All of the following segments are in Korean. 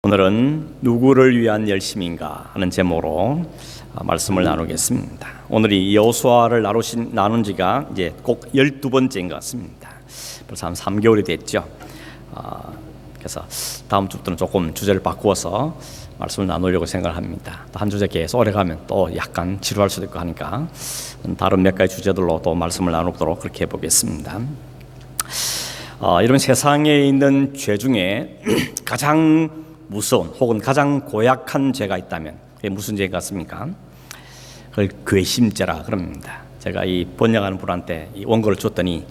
오늘은 누구를 위한 열심인가 하는 제목으로 말씀을 나누겠습니다. 오늘이 여호수아를 나눈 지가 이제 꼭 12번째인 것 같습니다. 벌써 한 3개월이 됐죠. 그래서 다음 주부터는 조금 주제를 바꾸어서 말씀을 나누려고 생각을 합니다. 한 주제 계속 오래 가면 또 약간 지루할 수도 있고 하니까 다른 몇 가지 주제들로 또 말씀을 나누도록 그렇게 해보겠습니다. 이런 세상에 있는 죄 중에 가장 무서운 혹은 가장 고약한 죄가 있다면 그게 무슨 죄 같습니까? 그걸 괘씸죄라 그럽니다. 제가 이 번역하는 분한테 이 원고를 줬더니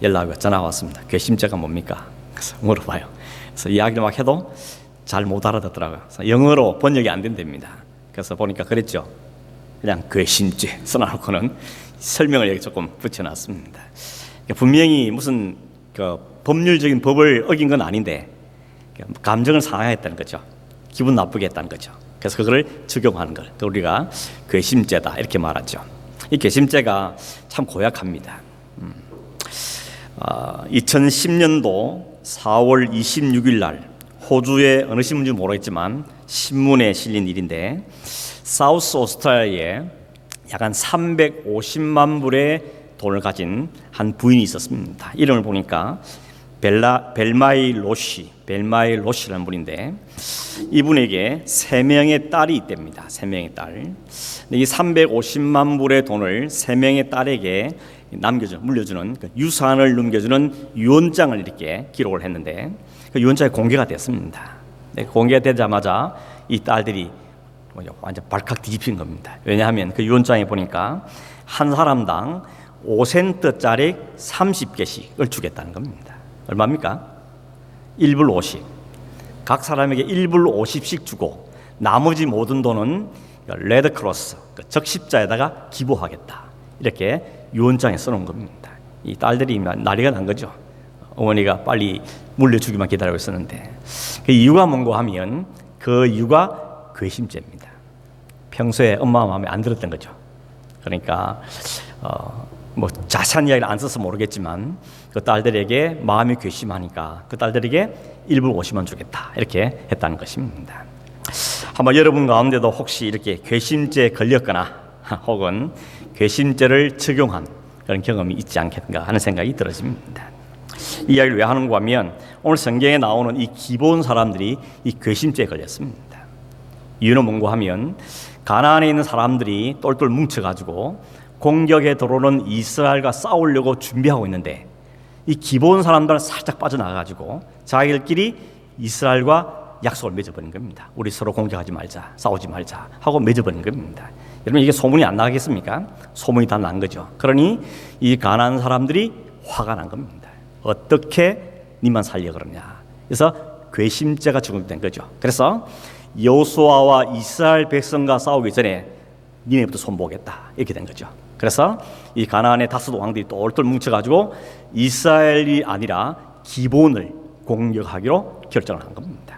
연락이 전화 왔습니다. 괘씸죄가 뭡니까? 그래서 물어봐요. 그래서 이야기를 막 해도 잘 못 알아듣더라고요. 그래서 영어로 번역이 안 된답니다. 그래서 보니까 그랬죠. 그냥 괘씸죄 써놓고는 설명을 여기 조금 붙여놨습니다. 분명히 무슨 법률적인 법을 어긴 건 아닌데 감정을 상하했다는 거죠. 기분 나쁘게 했다는 거죠. 그래서 그걸 적용하는 걸 우리가 괘씸죄다 이렇게 말하죠. 이 괘씸죄가 참 고약합니다. 2010년도 4월 26일 날 호주의 어느 신문인지 모르겠지만 신문에 실린 일인데 사우스 오스트레일리아에 약 한 350만 불의 돈을 가진 한 부인이 있었습니다. 이름을 보니까 벨마이 로시라는 분인데 이분에게 3명의 딸이 있답니다. 3명의 딸. 이 350만 불의 돈을 3명의 딸에게 물려주는 유산을 넘겨주는 유언장을 이렇게 기록을 했는데 그 유언장이 공개가 됐습니다. 공개가 되자마자 이 딸들이 완전 발칵 뒤집힌 겁니다. 왜냐하면 그 유언장에 보니까 한 사람당 5센트짜리 30개씩을 주겠다는 겁니다. 얼마입니까? 1불 50. 각 사람에게 1불 50씩 주고 나머지 모든 돈은 레드크로스, 적십자에다가 기부하겠다. 이렇게 유언장에 써놓은 겁니다. 이 딸들이 난리가 난 거죠. 어머니가 빨리 물려주기만 기다리고 있었는데 그 이유가 뭔가 하면 그 이유가 괘씸죄입니다. 평소에 엄마 마음에 안 들었던 거죠. 그러니까 자세한 이야기를 안 써서 모르겠지만 그 딸들에게 마음이 괘씸하니까 그 딸들에게 1불 50원 주겠다 이렇게 했다는 것입니다. 아마 여러분 가운데도 혹시 이렇게 괘씸죄에 걸렸거나 혹은 괘씸죄를 적용한 그런 경험이 있지 않겠는가 하는 생각이 들어집니다. 이 이야기를 왜 하는가 하면 오늘 성경에 나오는 이 기본 사람들이 이 괘씸죄에 걸렸습니다. 이유는 뭔가 하면 가나안에 있는 사람들이 똘똘 뭉쳐가지고 공격에 들어오는 이스라엘과 싸우려고 준비하고 있는데 이 기본 사람들은 살짝 빠져나가가지고 자기들끼리 이스라엘과 약속을 맺어버린 겁니다. 우리 서로 공격하지 말자, 싸우지 말자 하고 맺어버린 겁니다. 여러분 이게 소문이 안 나겠습니까? 소문이 다 난 거죠. 그러니 이 가나안 사람들이 화가 난 겁니다. 어떻게 니만 살려 그러냐. 그래서 괘씸죄가 적용된 거죠. 그래서 여호수아와 이스라엘 백성과 싸우기 전에 니네부터 손보겠다 이렇게 된 거죠. 그래서 이 가나안의 다섯 왕들이 똘똘 뭉쳐가지고 이스라엘이 아니라 기본을 공격하기로 결정을 한 겁니다.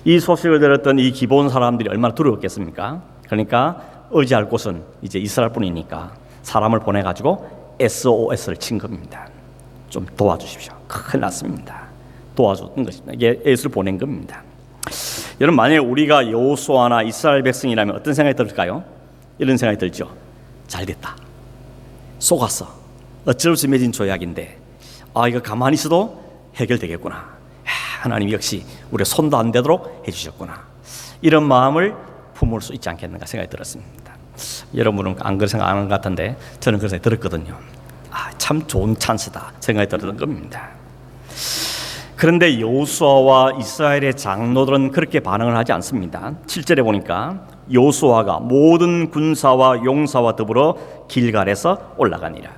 이 소식을 들었던 이 기본 사람들이 얼마나 두려웠겠습니까? 그러니까 의지할 곳은 이제 이스라엘뿐이니까 사람을 보내가지고 SOS를 친 겁니다. 좀 도와주십시오. 큰일 났습니다. 도와주는 것입니다. 이게 SOS를 보낸 겁니다. 여러분 만약에 우리가 여호수아나 이스라엘 백성이라면 어떤 생각이 들까요? 이런 생각이 들죠. 잘됐다. 속았어. 어쩔 수 맺은 조약인데 이거 가만히 있어도 해결되겠구나. 하나님 역시 우리 손도 안 대도록 해주셨구나. 이런 마음을 품을 수 있지 않겠는가 생각이 들었습니다. 여러분은 안 그런 생각 안 하는 것 같은데 저는 그런 생각이 들었거든요. 참 좋은 찬스다 생각이 들었던 겁니다. 그런데 여호수아와 이스라엘의 장로들은 그렇게 반응을 하지 않습니다. 7절에 보니까 여호수아가 모든 군사와 용사와 더불어 길갈에서 올라가니라.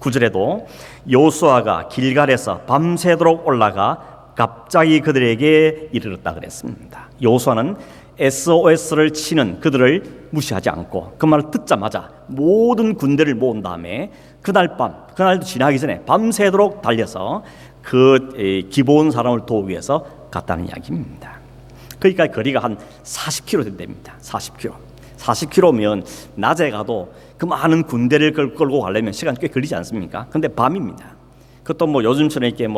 9절에도 여호수아가 길갈에서 밤새도록 올라가 갑자기 그들에게 이르렀다 그랬습니다. 여호수아는 SOS를 치는 그들을 무시하지 않고 그 말을 듣자마자 모든 군대를 모은 다음에 그날도 지나기 전에 밤새도록 달려서 그 기본 사람을 도우기 위해서 갔다는 이야기입니다. 거기까지 거리가 한 40km 된답니다. 40km면 낮에 가도 그 많은 군대를 끌고 가려면 시간 꽤 걸리지 않습니까? 근데 밤입니다. 그것도 요즘처럼 이렇게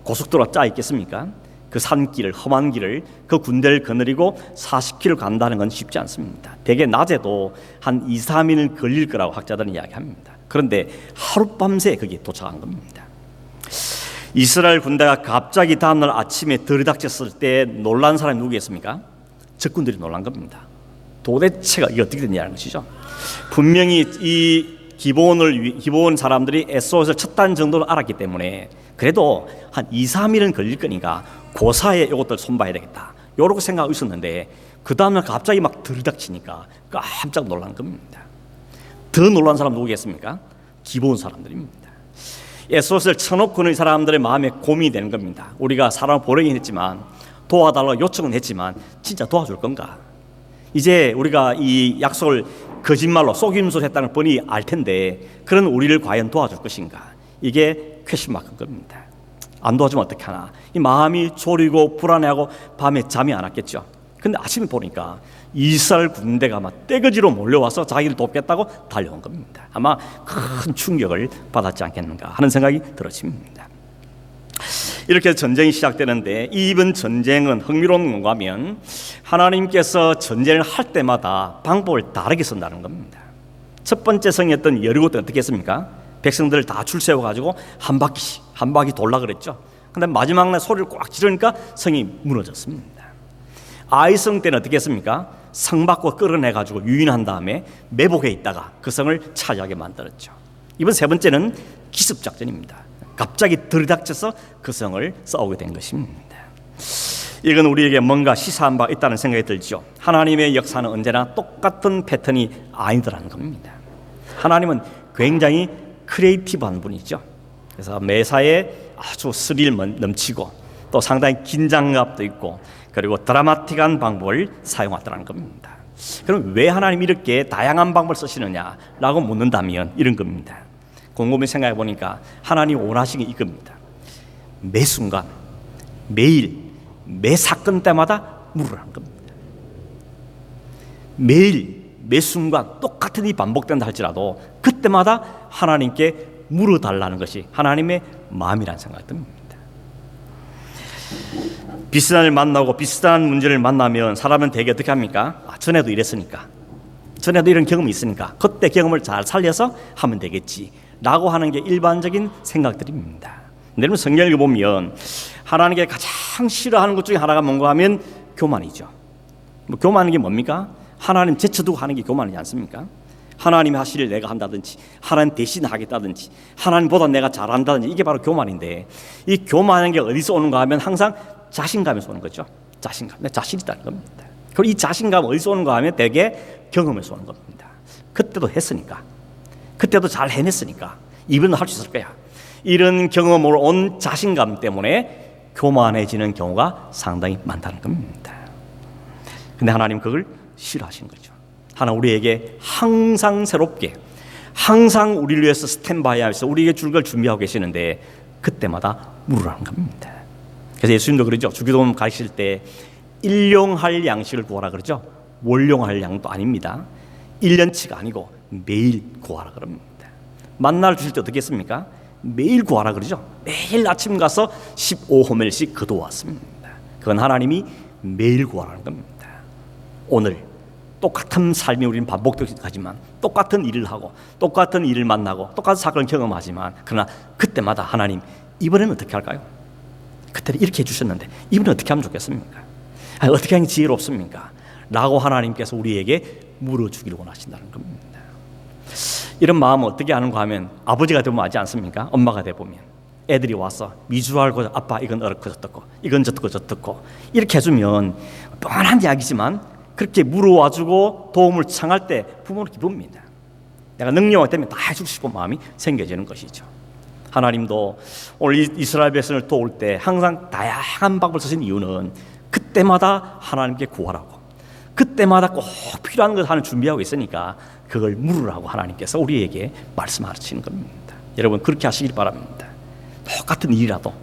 고속도로가 짜 있겠습니까? 그 산길을, 험한 길을, 그 군대를 거느리고 40km 간다는 건 쉽지 않습니다. 대개 낮에도 한 2, 3일 걸릴 거라고 학자들은 이야기합니다. 그런데 하룻밤새 거기에 도착한 겁니다. 이스라엘 군대가 갑자기 다음날 아침에 들이닥쳤을 때 놀란 사람이 누구겠습니까? 적군들이 놀란 겁니다. 도대체가 이게 어떻게 됐냐는 것이죠. 분명히 이 기본 사람들이 SOS를 쳤다는 정도로 알았기 때문에 그래도 한 2, 3일은 걸릴 거니까 그 사이에 이것들 손봐야 되겠다, 이렇게 생각하고 있었는데 그 다음날 갑자기 막 들이닥치니까 깜짝 놀란 겁니다. 더 놀란 사람 누구겠습니까? 기본 사람들입니다. SOS를 쳐놓고는 이 사람들의 마음에 고민이 되는 겁니다. 우리가 사람을 보내긴 했지만, 도와달라고 요청은 했지만 진짜 도와줄 건가? 이제 우리가 이 약속을 거짓말로 속임수를 했다는 걸 뻔히 알 텐데 그런 우리를 과연 도와줄 것인가? 이게 퀘션 마크인 겁니다. 안 도와주면 어떻게 하나? 이 마음이 졸이고 불안해하고 밤에 잠이 안 왔겠죠. 근데 아침에 보니까 이스라엘 군대가 막 떼거지로 몰려와서 자기를 돕겠다고 달려온 겁니다. 아마 큰 충격을 받았지 않겠는가 하는 생각이 들어집니다. 이렇게 전쟁이 시작되는데 이번 전쟁은 흥미로운 건가 하면 하나님께서 전쟁을 할 때마다 방법을 다르게 쓴다는 겁니다. 첫 번째 성이었던 여리고 때 어떻게 했습니까? 백성들을 다 줄 세워가지고 한 바퀴 돌라 그랬죠. 근데 마지막 날 소리를 꽉 지르니까 성이 무너졌습니다. 아이성 때는 어떻게 했습니까? 성 밖으로 끌어내가지고 유인한 다음에 매복해 있다가 그 성을 차지하게 만들었죠. 이번 세 번째는 기습작전입니다. 갑자기 들이닥쳐서 그 성을 싸우게 된 것입니다. 이건 우리에게 뭔가 시사한 바 있다는 생각이 들죠. 하나님의 역사는 언제나 똑같은 패턴이 아니더라는 겁니다. 하나님은 굉장히 크리에이티브한 분이죠. 그래서 매사에 아주 스릴 넘치고 또 상당히 긴장감도 있고 그리고 드라마틱한 방법을 사용하더라는 겁니다. 그럼 왜 하나님이 이렇게 다양한 방법을 쓰시느냐라고 묻는다면 이런 겁니다. 곰곰이 생각해 보니까 하나님 원하시는 게 이겁니다. 매 순간, 매일, 매 사건 때마다 물으라는 겁니다. 매일, 매 순간 똑같은 일이 반복된다 할지라도 그때마다 하나님께 물어달라는 것이 하나님의 마음이라는 생각이 듭니다. 비슷한 일을 만나고 비슷한 문제를 만나면 사람은 대개 어떻게 합니까? 전에도 이랬으니까, 전에도 이런 경험이 있으니까 그때 경험을 잘 살려서 하면 되겠지 라고 하는 게 일반적인 생각들입니다. 여러분 성경을 읽어보면 하나님께 가장 싫어하는 것 중에 하나가 뭔가 하면 교만이죠. 교만한 게 뭡니까? 하나님 제쳐두고 하는 게 교만이지 않습니까? 하나님이 하실 일 내가 한다든지 하나님 대신 하겠다든지 하나님보다 내가 잘한다든지 이게 바로 교만인데 이 교만한 게 어디서 오는가 하면 항상 자신감에서 오는 거죠. 자신감, 내 자신 있다는 겁니다. 그리고 이 자신감 어디서 오는가 하면 대개 경험에서 오는 겁니다. 그때도 했으니까, 그때도 잘 해냈으니까 이번에도 할 수 있을 거야. 이런 경험으로 온 자신감 때문에 교만해지는 경우가 상당히 많다는 겁니다. 근데 하나님 그걸 싫어하시는 거죠. 하나님 우리에게 항상 새롭게, 항상 우리를 위해서 스탠바이하면서 우리에게 줄 걸 준비하고 계시는데 그때마다 물으라는 겁니다. 그래서 예수님도 그러죠. 주기도문 가르칠 때 일용할 양식을 구하라 그러죠. 월용할 양도 아닙니다. 1년치가 아니고 매일 구하라 그럽니다. 만나를 주실 때 어떻게 했습니까? 매일 구하라 그러죠. 매일 아침 가서 15호멜씩 거두었습니다. 그건 하나님이 매일 구하라는 겁니다. 오늘 똑같은 삶이 우리는 반복되지만 똑같은 일을 하고 똑같은 일을 만나고 똑같은 사건을 경험하지만 그러나 그때마다 하나님 이번에는 어떻게 할까요? 그때는 이렇게 해주셨는데 이번에는 어떻게 하면 좋겠습니까? 어떻게 하는 게 지혜롭습니까? 라고 하나님께서 우리에게 물어주기를 원하신다는 겁니다. 이런 마음을 어떻게 하는가 하면 아버지가 되면 하지 않습니까? 엄마가 되보면 애들이 와서 미주알고 아빠 이건 어렵고 저떻고 이건 저떻고 저떻고 이렇게 해주면 뻔한 이야기지만 그렇게 물어와주고 도움을 청할 때 부모는 기쁩니다. 내가 능력이 되면 다 해주고 싶은 마음이 생겨지는 것이죠. 하나님도 오늘 이스라엘 백성을 도울 때 항상 다양한 방법을 쓰신 이유는 그때마다 하나님께 구하라고, 그때마다 꼭 필요한 것을 하는 준비하고 있으니까 그걸 물으라고 하나님께서 우리에게 말씀하시는 겁니다. 여러분 그렇게 하시길 바랍니다. 똑같은 일이라도,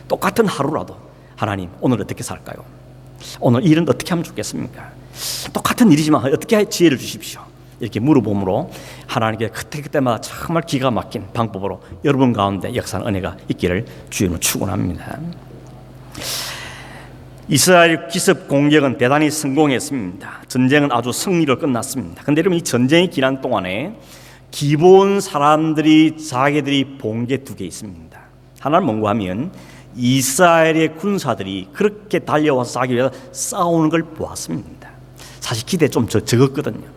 똑같은 하루라도 하나님 오늘 어떻게 살까요? 오늘 일은 어떻게 하면 좋겠습니까? 똑같은 일이지만 어떻게 지혜를 주십시오. 이렇게 물어봄으로 하나님께 그때마다 정말 기가 막힌 방법으로 여러분 가운데 역사하는 은혜가 있기를 주님은 축원합니다. 이스라엘 기습 공격은 대단히 성공했습니다. 전쟁은 아주 승리로 끝났습니다. 근데 여러분, 이 전쟁의 기간 동안에 기본 사람들이 자기들이 본 게 두 개 있습니다. 하나는 뭔가 하면 이스라엘의 군사들이 그렇게 달려와서 자기 위해서 싸우는 걸 보았습니다. 사실 기대 좀 적었거든요.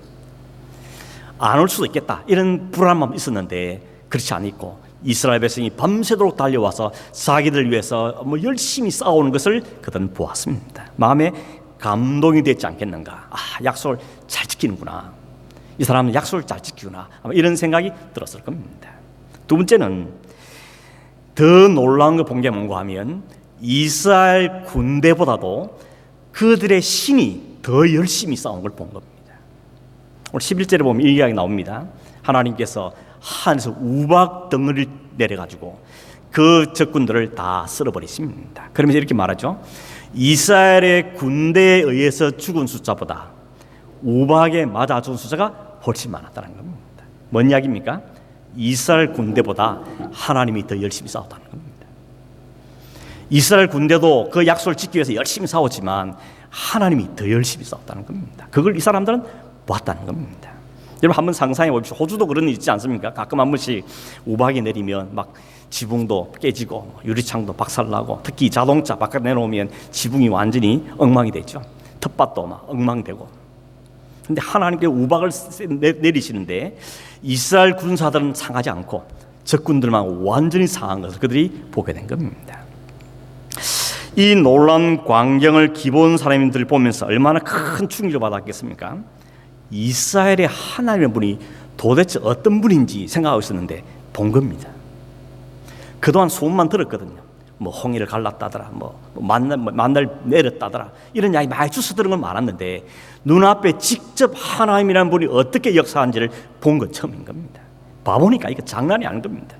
안 올 수도 있겠다 이런 불안함이 있었는데 그렇지 않고 이스라엘 백성이 밤새도록 달려와서 자기들 위해서 열심히 싸우는 것을 그들은 보았습니다. 마음에 감동이 됐지 않겠는가. 약속을 잘 지키는구나, 이 사람은 약속을 잘 지키구나, 아마 이런 생각이 들었을 겁니다. 두 번째는 더 놀라운 거 본 게 뭔가 하면 이스라엘 군대보다도 그들의 신이 더 열심히 싸운 걸 본 겁니다. 오늘 11절에 보면 이 이야기 나옵니다. 하나님께서 하늘에서 우박 덩어리를 내려가지고 그 적군들을 다 쓸어버리십니다. 그러면서 이렇게 말하죠. 이스라엘의 군대에 의해서 죽은 숫자보다 우박에 맞아 죽은 숫자가 훨씬 많았다는 겁니다. 뭔 이야기입니까? 이스라엘 군대보다 하나님이 더 열심히 싸웠다는 겁니다. 이스라엘 군대도 그 약속을 지키기 위해서 열심히 싸웠지만 하나님이 더 열심히 싸웠다는 겁니다. 그걸 이 사람들은 보았다는 겁니다. 여러분, 한번 상상해 보십시오. 호주도 그런 일 있지 않습니까? 가끔 한 번씩 우박이 내리면 막 지붕도 깨지고 유리창도 박살나고, 특히 자동차 바깥 내놓으면 지붕이 완전히 엉망이 되죠. 텃밭도 막 엉망되고. 근데 하나님께 우박을 내리시는데 이스라엘 군사들은 상하지 않고 적군들만 완전히 상한 것을 그들이 보게 된 겁니다. 이 놀라운 광경을 기본 사람들이 보면서 얼마나 큰 충격을 받았겠습니까? 이스라엘의 하나님의 분이 도대체 어떤 분인지 생각하고 있었는데 본 겁니다. 그동안 소문만 들었거든요. 홍해를 갈랐다더라, 만날 내렸다더라, 이런 이야기 많이 주워 들은 건 많았는데 눈앞에 직접 하나님이라는 분이 어떻게 역사하는지를 본 건 처음인 겁니다. 봐보니까 이거 장난이 아닌 겁니다.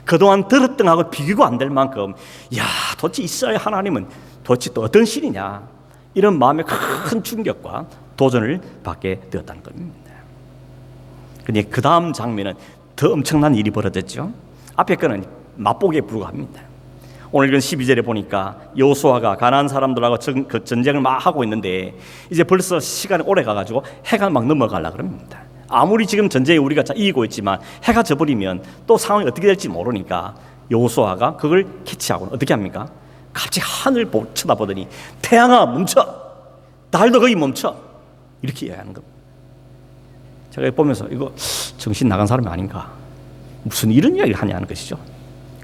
그동안 들었던 하고 비교가 안 될 만큼, 야, 도대체 이스라엘 하나님은 도대체 또 어떤 신이냐, 이런 마음의 큰 충격과 도전을 받게 되었다는 겁니다. 그런데 그 다음 장면은 더 엄청난 일이 벌어졌죠. 앞에 거는 맛보기에 불과합니다. 오늘 그 12절에 보니까 여호수아가 가나안 사람들하고 전쟁을 막 하고 있는데 이제 벌써 시간이 오래 가가지고 해가 막 넘어가려고 합니다. 아무리 지금 전쟁에 우리가 이기고 있지만 해가 져버리면 또 상황이 어떻게 될지 모르니까 여호수아가 그걸 캐치하고 어떻게 합니까? 갑자기 하늘 쳐다보더니 태양아 멈춰, 달도 거기 멈춰, 이렇게 이야기하는 겁니다. 제가 보면서 이거 정신 나간 사람이 아닌가, 무슨 이런 이야기를 하냐는 것이죠.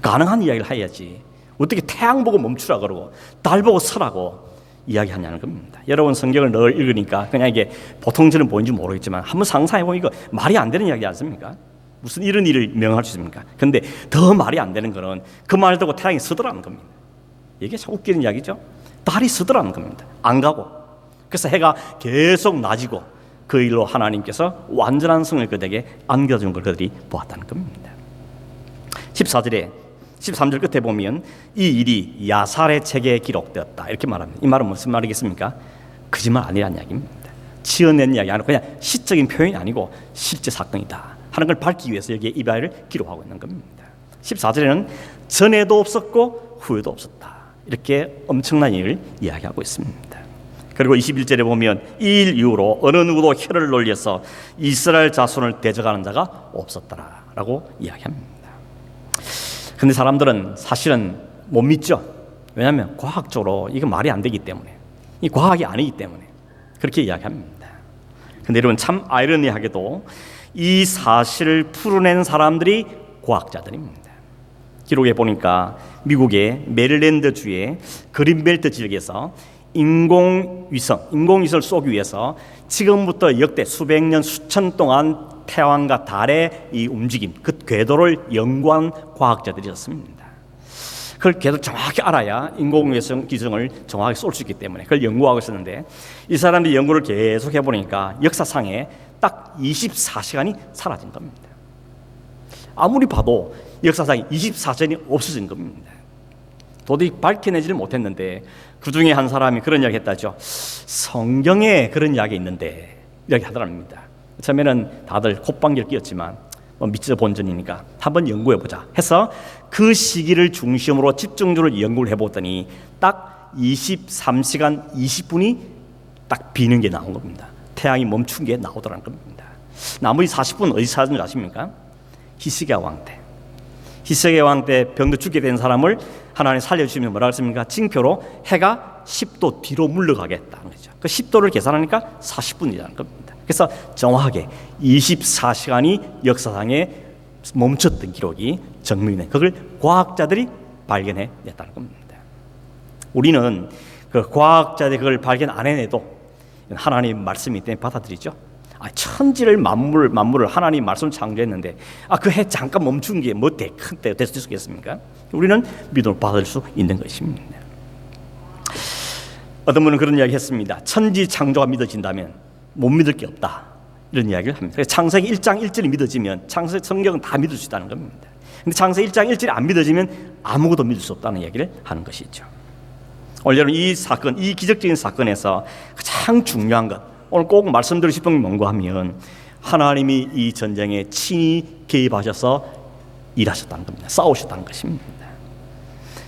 가능한 이야기를 해야지 어떻게 태양 보고 멈추라 그러고 달 보고 서라고 이야기하냐는 겁니다. 여러분, 성경을 늘 읽으니까 그냥 이게 보통 저는 보이는지 모르겠지만 한번 상상해보면 이거 말이 안 되는 이야기 않습니까? 무슨 이런 일을 명할 수 있습니까? 그런데 더 말이 안 되는 거는 그 말 듣고 태양이 서더라는 겁니다. 이게 참 웃기는 이야기죠. 달이 서더라는 겁니다. 안 가고. 그래서 해가 계속 낮이고 그 일로 하나님께서 완전한 성을 그들에게 안겨준 걸 그들이 보았다는 겁니다. 13절 끝에 보면 이 일이 야살의 책에 기록되었다 이렇게 말합니다. 이 말은 무슨 말이겠습니까? 거짓말 아니라는 이야기입니다. 지어낸 이야기 아니고 그냥 시적인 표현이 아니고 실제 사건이다 하는 걸 밝히기 위해서 여기에 이 말을 기록하고 있는 겁니다. 14절에는 전에도 없었고 후에도 없었다 이렇게 엄청난 일을 이야기하고 있습니다. 그리고 21절에 보면 이 일 이후로 어느 누구도 혀를 놀려서 이스라엘 자손을 대적하는 자가 없었더라 라고 이야기합니다. 근데 사람들은 사실은 못 믿죠. 왜냐하면 과학적으로 이거 말이 안 되기 때문에, 이 과학이 아니기 때문에 그렇게 이야기합니다. 근데 여러분, 참 아이러니하게도 이 사실을 풀어낸 사람들이 과학자들입니다. 기록에 보니까 미국의 메릴랜드 주의 그린벨트 지역에서 인공위성을 쏘기 위해서 지금부터 역대 수백 년 수천 동안 태양과 달의 이 움직임, 그 궤도를 연구한 과학자들이었습니다. 그걸 궤도 정확히 알아야 인공위성 기성을 정확히 쏠 수 있기 때문에 그걸 연구하고 있었는데 이 사람들이 연구를 계속 해보니까 역사상에 딱 24시간이 사라진 겁니다. 아무리 봐도 역사상에 24시간이 없어진 겁니다. 도저히 밝혀내지를 못했는데 그 중에 한 사람이 그런 이야기 했다죠. 성경에 그런 이야기 있는데 이야기 하더랍니다. 처음에는 다들 콧방귀를 뀌었지만 믿어 본전이니까 한번 연구해보자 해서 그 시기를 중심으로 집중적으로 연구를 해보더니 딱 23시간 20분이 딱 비는 게 나온 겁니다. 태양이 멈춘 게 나오더라는 겁니다. 나머지 40분 어디서 찾은 줄 아십니까? 히스기야 왕 때. 히스기야 왕 때 병도 죽게 된 사람을 하나님 살려주시면 뭐라 했습니까? 징표로 해가 10도 뒤로 물러가겠다는 거죠. 그 10도를 계산하니까 40분이라는 겁니다. 그래서 정확하게 24시간이 역사상에 멈췄던 기록이 증명된, 그걸 과학자들이 발견해냈다는 겁니다. 우리는 그 과학자들이 그걸 발견 안 해내도 하나님 말씀이 때문에 받아들이죠. 천지를 만물을 하나님 말씀 창조했는데 그 해 잠깐 멈춘 게 뭐 큰 때 될 수 있겠습니까? 우리는 믿음을 받을 수 있는 것입니다. 어떤 분은 그런 이야기 했습니다. 천지 창조가 믿어진다면 못 믿을 게 없다, 이런 이야기를 합니다. 그래서 창세기 1장 1절이 믿어지면 창세기 성경은 다 믿을 수 있다는 겁니다. 근데 창세기 1장 1절이 안 믿어지면 아무것도 믿을 수 없다는 이야기를 하는 것이죠. 오늘 여러분, 이 사건, 이 기적적인 사건에서 가장 중요한 것, 오늘 꼭 말씀드리고 싶은 게 뭔가 하면 하나님이 이 전쟁에 친히 개입하셔서 일하셨다는 겁니다. 싸우셨다는 것입니다.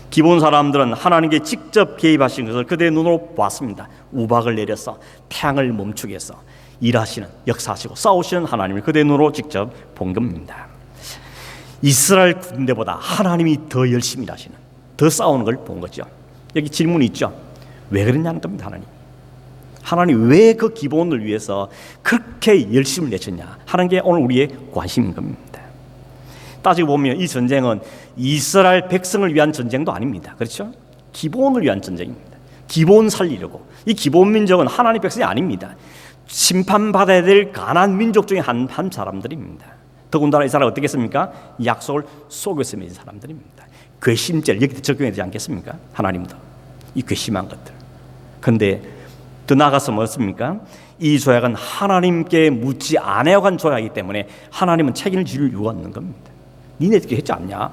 기본 사람들은 하나님께 직접 개입하신 것을 그들의 눈으로 봤습니다. 우박을 내려서 태양을 멈추게 해서 일하시는, 역사하시고 싸우시는 하나님을 그들의 눈으로 직접 본 겁니다. 이스라엘 군대보다 하나님이 더 열심히 일하시는, 더 싸우는 걸 본 거죠. 여기 질문이 있죠. 왜 그랬냐는 겁니다. 하나님 왜 그 기본을 위해서 그렇게 열심을 내셨냐 하는 게 오늘 우리의 관심인 겁니다. 따지고 보면 이 전쟁은 이스라엘 백성을 위한 전쟁도 아닙니다. 그렇죠? 기본을 위한 전쟁입니다. 기본 살리려고. 이 기본 민족은 하나님 백성이 아닙니다. 심판받아야 될 가난한 민족 중에 한 사람들입니다. 더군다나 이 사람은 어떻겠습니까? 약속을 속여서 맺은 사람들입니다. 괘씸죄를 여기도 적용해야 되지 않겠습니까? 하나님도 이 괘씸한 것들. 그런데 더 나아가서 뭐였습니까? 이 조약은 하나님께 묻지 않아간 조약이기 때문에 하나님은 책임을 질 이유가 없는 겁니다. 니네들이 했지 않냐?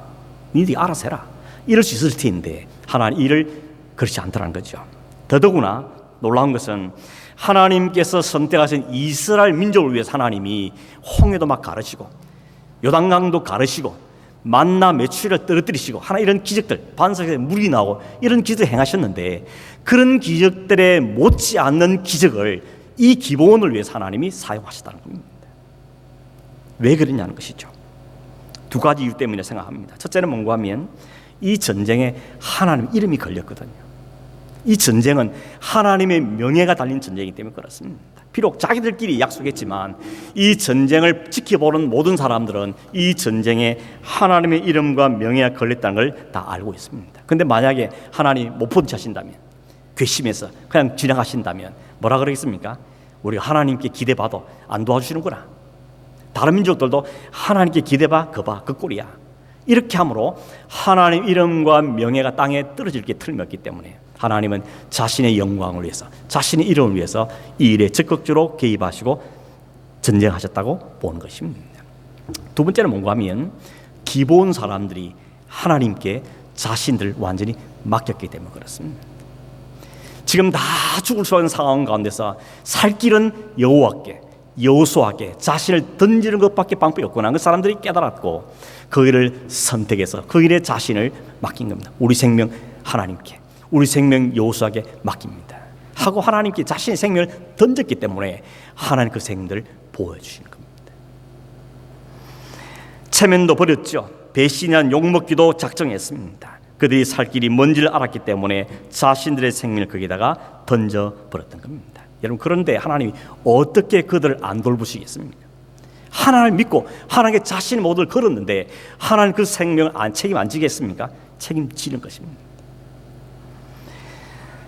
니네들이 알아서 해라, 이럴 수 있을 텐데 하나님 이를 그렇지 않더라는 거죠. 더더구나 놀라운 것은 하나님께서 선택하신 이스라엘 민족을 위해서 하나님이 홍해도 막 가르시고 요단강도 가르시고 만나 메추리를 떨어뜨리시고 하나 이런 기적들, 반석에 물이 나오고 이런 기적을 행하셨는데 그런 기적들에 못지않는 기적을 이 기본을 위해서 하나님이 사용하셨다는 겁니다. 왜 그러냐는 것이죠. 두 가지 이유 때문에 생각합니다. 첫째는 뭔가 하면 이 전쟁에 하나님 이름이 걸렸거든요. 이 전쟁은 하나님의 명예가 달린 전쟁이기 때문에 그렇습니다. 비록 자기들끼리 약속했지만 이 전쟁을 지켜보는 모든 사람들은 이 전쟁에 하나님의 이름과 명예가 걸렸다는 걸 다 알고 있습니다. 그런데 만약에 하나님 못 포기하신다면, 괘씸해서 그냥 지나가신다면 뭐라 그러겠습니까? 우리가 하나님께 기대봐도 안 도와주시는구나. 다른 민족들도 하나님께 기대봐, 그 꼴이야. 이렇게 함으로 하나님 이름과 명예가 땅에 떨어질 게 틀림없기 때문에 하나님은 자신의 영광을 위해서, 자신의 이름을 위해서 이 일에 적극적으로 개입하시고 전쟁하셨다고 보는 것입니다. 두 번째는 뭔가 하면 기본 사람들이 하나님께 자신들을 완전히 맡겼기 때문에 그렇습니다. 지금 다 죽을 수 있는 상황 가운데서 살 길은 여호와께, 여호수아께 자신을 던지는 것밖에 방법이 없구나. 그 사람들이 깨달았고 그 일을 선택해서 그 일에 자신을 맡긴 겁니다. 우리 생명 하나님께, 우리 생명 여호수아에게 맡깁니다 하고 하나님께 자신의 생명을 던졌기 때문에 하나님 그 생명들을 보여주시는 겁니다. 체면도 버렸죠. 배신한 욕먹기도 작정했습니다. 그들이 살 길이 뭔지를 알았기 때문에 자신들의 생명을 거기다가 던져버렸던 겁니다. 여러분, 그런데 하나님이 어떻게 그들을 안 돌보시겠습니까? 하나님을 믿고 하나님께 자신의 모든 걸 걸었는데 하나님 그 생명을 책임 안 지겠습니까? 책임지는 것입니다.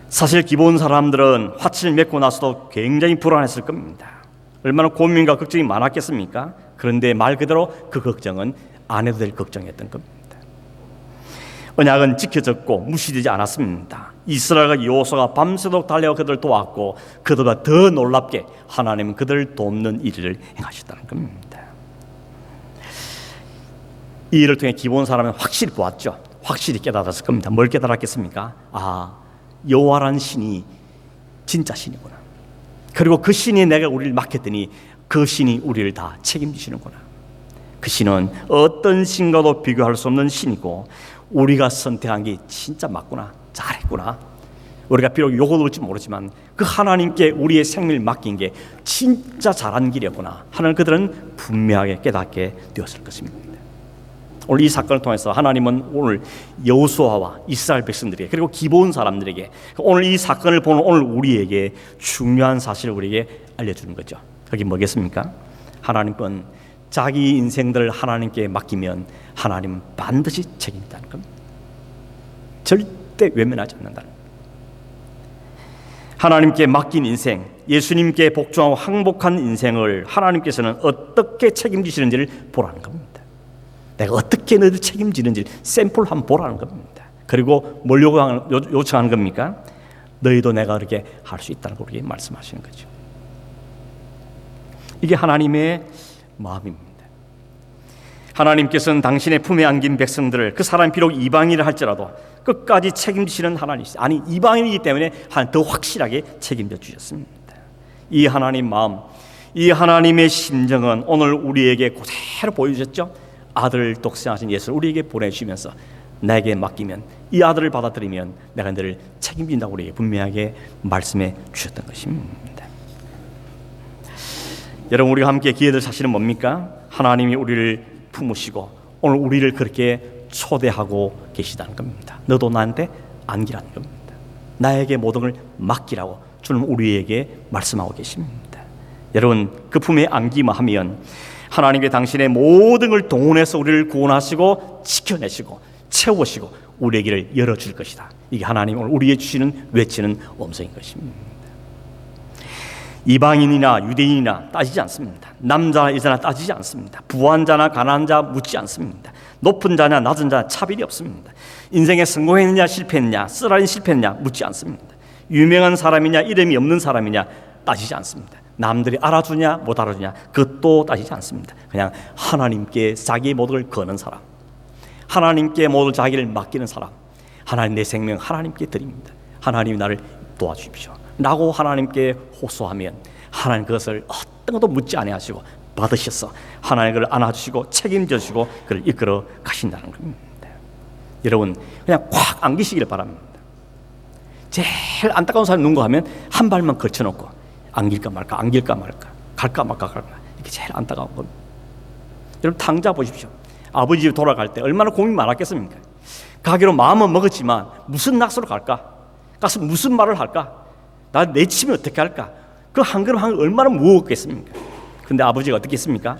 사실 기본 사람들은 화친을 맺고 나서도 굉장히 불안했을 겁니다. 얼마나 고민과 걱정이 많았겠습니까? 그런데 말 그대로 그 걱정은 안 해도 될 걱정이었던 겁니다. 언약은 지켜졌고 무시되지 않았습니다. 이스라엘과 여호수아가 밤새도록 달려와 그들을 도왔고 그들보다 더 놀랍게 하나님은 그들을 돕는 일을 행하셨다는 겁니다. 이 일을 통해 기본 사람은 확실히 보았죠. 확실히 깨달았을 겁니다. 뭘 깨달았겠습니까? 여호와라는 신이 진짜 신이구나. 그리고 그 신이 내가 우리를 맡겼더니 그 신이 우리를 다 책임지시는구나. 그 신은 어떤 신과도 비교할 수 없는 신이고 우리가 선택한 게 진짜 맞구나, 잘했구나. 우리가 비록 욕을 올지 모르지만 그 하나님께 우리의 생명을 맡긴 게 진짜 잘한 길이었구나 하는 그들은 분명하게 깨닫게 되었을 것입니다. 오늘 이 사건을 통해서 하나님은 오늘 여호수아와 이스라엘 백성들에게 그리고 기브온 사람들에게 오늘 이 사건을 보는 오늘 우리에게 중요한 사실을 우리에게 알려주는 거죠. 그게 뭐겠습니까? 하나님은 자기 인생들을 하나님께 맡기면 하나님은 반드시 책임진다는 겁니다. 절대 외면하지 않는다는 겁니다. 하나님께 맡긴 인생, 예수님께 복종하고 항복한 인생을 하나님께서는 어떻게 책임지시는지를 보라는 겁니다. 내가 어떻게 너희들 책임지는지 샘플 한번 보라는 겁니다. 그리고 뭘 요청하는 겁니까? 너희도 내가 그렇게 할 수 있다는 걸 우리에게 말씀하시는 거죠. 이게 하나님의 마음입니다. 하나님께서는 당신의 품에 안긴 백성들을 그 사람이 비록 이방인을 할지라도 끝까지 책임지시는 하나님이시죠. 아니 이방인이기 때문에 더 확실하게 책임져 주셨습니다. 이 하나님 마음, 이 하나님의 심정은 오늘 우리에게 그대로 보여주셨죠. 아들 독생하신 예수를 우리에게 보내주시면서 내게 맡기면 이 아들을 받아들이면 내가 너를 책임진다고 우리에게 분명하게 말씀해 주셨던 것입니다. 여러분 우리가 함께 기회될 사실은 뭡니까? 하나님이 우리를 품으시고 오늘 우리를 그렇게 초대하고 계시다는 겁니다. 너도 나한테 안기라는 겁니다. 나에게 모든 걸 맡기라고 주는 우리에게 말씀하고 계십니다. 여러분 그 품에 안기만 하면 하나님께 당신의 모든 걸 동원해서 우리를 구원하시고 지켜내시고 채우시고 우리의 길을 열어줄 것이다. 이게 하나님 오늘 우리에게 주시는 외치는 음성인 것입니다. 이방인이나 유대인이나 따지지 않습니다. 남자나 여자나 따지지 않습니다. 부한 자나 가난한 자 묻지 않습니다. 높은 자냐 낮은 자 차별이 없습니다. 인생에 성공했느냐 실패했느냐 쓰라린 실패했느냐 묻지 않습니다. 유명한 사람이냐 이름이 없는 사람이냐 따지지 않습니다. 남들이 알아주냐 못 알아주냐 그것도 따지지 않습니다. 그냥 하나님께 자기의 모든 걸 거는 사람, 하나님께 모든 자기를 맡기는 사람, 하나님 내 생명 하나님께 드립니다. 하나님이 나를 도와주십시오 라고 하나님께 호소하면 하나님 그것을 어떤 것도 묻지 아니하시고 받으셔서 하나님 그를 안아주시고 책임져 주시고 그를 이끌어 가신다는 겁니다. 여러분 그냥 꽉 안기시길 바랍니다. 제일 안타까운 사람이 누군가 하면 한 발만 걸쳐놓고 안길까 말까 안길까 말까 갈까 말까 이게 제일 안타까운 겁니다. 여러분 탕자 보십시오. 아버지 집 돌아갈 때 얼마나 고민이 많았겠습니까? 가기로 마음은 먹었지만 무슨 낙서로 갈까? 가서 무슨 말을 할까? 나 내치면 어떻게 할까? 그 한 걸음 한 걸음 얼마나 무거웠겠습니까? 근데 아버지가 어떻게 했습니까?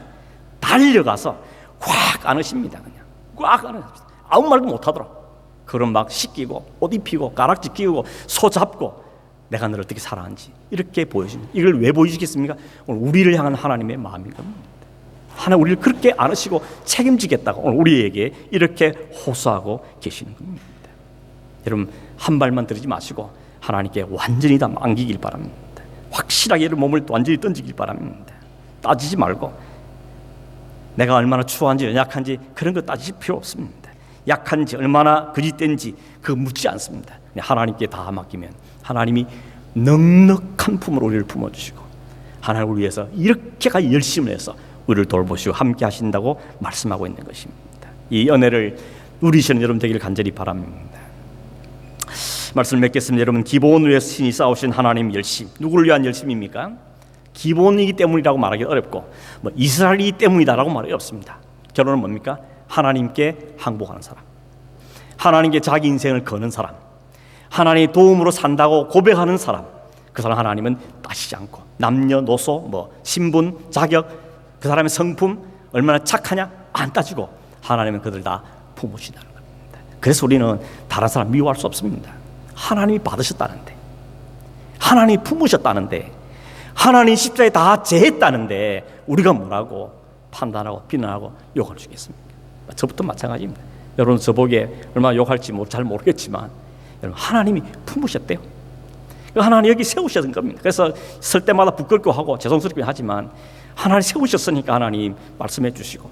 달려가서 꽉 안으십니다. 그냥 꽉 안으십니다. 아무 말도 못하더라고. 그럼 막 씻기고 옷 입히고 가락지 끼우고 소 잡고 내가 너를 어떻게 사랑하는지 이렇게 보여줍니다. 이걸 왜 보여주겠습니까? 오늘 우리를 향한 하나님의 마음인 겁니다. 하나님 우리를 그렇게 안으시고 책임지겠다고 오늘 우리에게 이렇게 호소하고 계시는 겁니다. 여러분 한 발만 들이지 마시고 하나님께 완전히 다 안기길 바랍니다. 확실하게 몸을 완전히 던지길 바랍니다. 따지지 말고 내가 얼마나 추한지 연약한지 그런 거 따지실 필요 없습니다. 약한지 얼마나 거짓된지 그거 묻지 않습니다. 하나님께 다 맡기면 하나님이 넉넉한 품으로 우리를 품어주시고 하나님을 위해서 이렇게까지 열심을 해서 우리를 돌보시고 함께 하신다고 말씀하고 있는 것입니다. 이 은혜를 누리시는 여러분 되기를 간절히 바랍니다. 말씀을 맺겠습니다. 여러분 기본 위에 신이 쌓으신 하나님 열심 누구를 위한 열심입니까? 기본이기 때문이라고 말하기 어렵고 이스라엘이기 때문이다라고 말하기 어렵습니다. 결론은 뭡니까? 하나님께 항복하는 사람, 하나님께 자기 인생을 거는 사람, 하나님의 도움으로 산다고 고백하는 사람, 그 사람 하나님은 따지지 않고 남녀노소 신분 자격 그 사람의 성품 얼마나 착하냐 안 따지고 하나님은 그들 다 품으신다는 겁니다. 그래서 우리는 다른 사람 미워할 수 없습니다. 하나님이 받으셨다는데, 하나님이 품으셨다는데, 하나님 십자가에 다 제했다는데 우리가 뭐라고 판단하고 비난하고 욕할 수 있겠습니까? 저부터 마찬가지입니다. 여러분 저보기에 얼마나 욕할지 잘 모르겠지만 여러분 하나님이 품으셨대요. 하나님 여기 세우셨던 겁니다. 그래서 설 때마다 부끄럽고 하고 죄송스럽긴 하지만 하나님 세우셨으니까 하나님 말씀해 주시고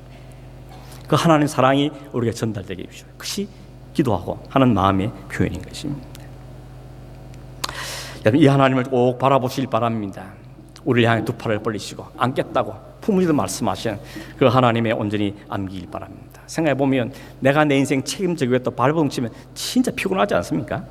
그 하나님 사랑이 우리가 전달되게 해주시고 그것이 기도하고 하는 마음의 표현인 것입니다. 이 하나님을 꼭 바라보시길 바랍니다. 우리를 향해 두 팔을 벌리시고 안겠다고 품으시듯 말씀하시는 그 하나님의 온전히 안기길 바랍니다. 생각해보면 내가 내 인생 책임지고 또 발버둥치면 진짜 피곤하지 않습니까?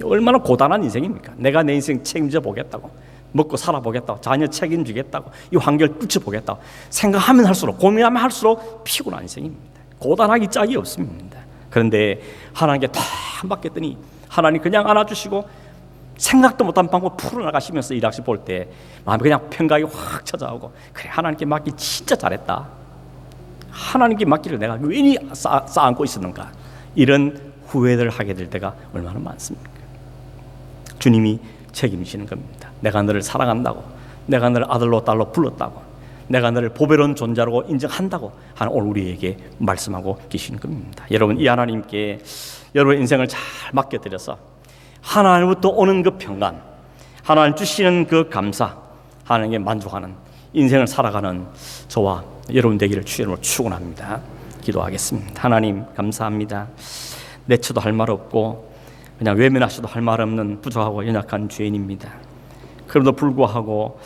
얼마나 고단한 인생입니까? 내가 내 인생 책임져 보겠다고, 먹고 살아보겠다고, 자녀 책임지겠다고, 이 환경을 뚫어보겠다고 생각하면 할수록, 고민하면 할수록 피곤한 인생입니다. 고단하기 짝이 없습니다. 그런데 하나님께 다 맡겼더니 하나님 그냥 안아주시고 생각도 못한 방법 풀어나가시면서 일하시 볼 때 마음에 그냥 평강이 확 찾아오고, 그래, 하나님께 맡기 진짜 잘했다, 하나님께 맡기를 내가 괜히 쌓아안고 있었는가, 이런 후회를 하게 될 때가 얼마나 많습니까? 주님이 책임지는 겁니다. 내가 너를 사랑한다고, 내가 너를 아들로 딸로 불렀다고, 내가 너를 보배로운 존재라고 인정한다고 하는 오늘 우리에게 말씀하고 계시는 겁니다. 여러분, 이 하나님께 여러분의 인생을 잘 맡겨드려서 하나님부터 오는 그 평강, 하나님 주시는 그 감사, 하나님께 만족하는 인생을 살아가는 저와 여러분 되기를 주님으로 축원합니다. 기도하겠습니다. 하나님 감사합니다. 내쳐도 할 말 없고 그냥 외면하셔도 할 말 없는 부족하고 연약한 죄인입니다. 그럼에도 불구하고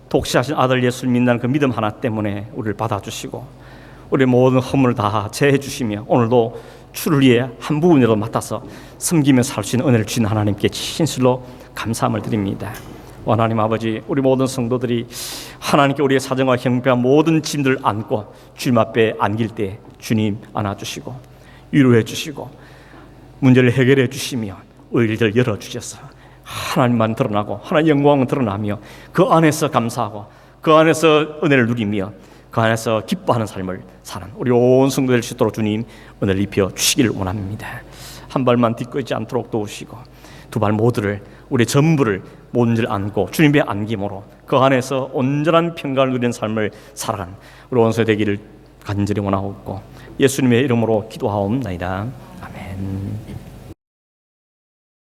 독시하신 아들 예수를 믿는 그 믿음 하나 때문에 우리를 받아주시고 우리 모든 허물을 다 제해 주시며 오늘도 주를 위해 한 부분이라도 맡아서 섬기며 살 수 있는 은혜를 주신 하나님께 진실로 감사함을 드립니다. 하나님 아버지, 우리 모든 성도들이 하나님께 우리의 사정과 형편과 모든 짐들을 안고 주님 앞에 안길 때 주님 안아주시고 위로해 주시고 문제를 해결해 주시며 의리를 열어주셔서 하나님만 드러나고 하나님의 영광은 드러나며 그 안에서 감사하고 그 안에서 은혜를 누리며 그 안에서 기뻐하는 삶을 사는 우리 온 성도들 수 있도록 주님 은혜를 입혀 주시기를 원합니다. 한 발만 딛고 않도록 도우시고 두 발 모두를, 우리 전부를 모든 줄 안고 주님의 안김으로 그 안에서 온전한 평강을 누리는 삶을 살아가는 우리 원수 되기를 간절히 원하옵고 예수님의 이름으로 기도하옵나이다. 아멘.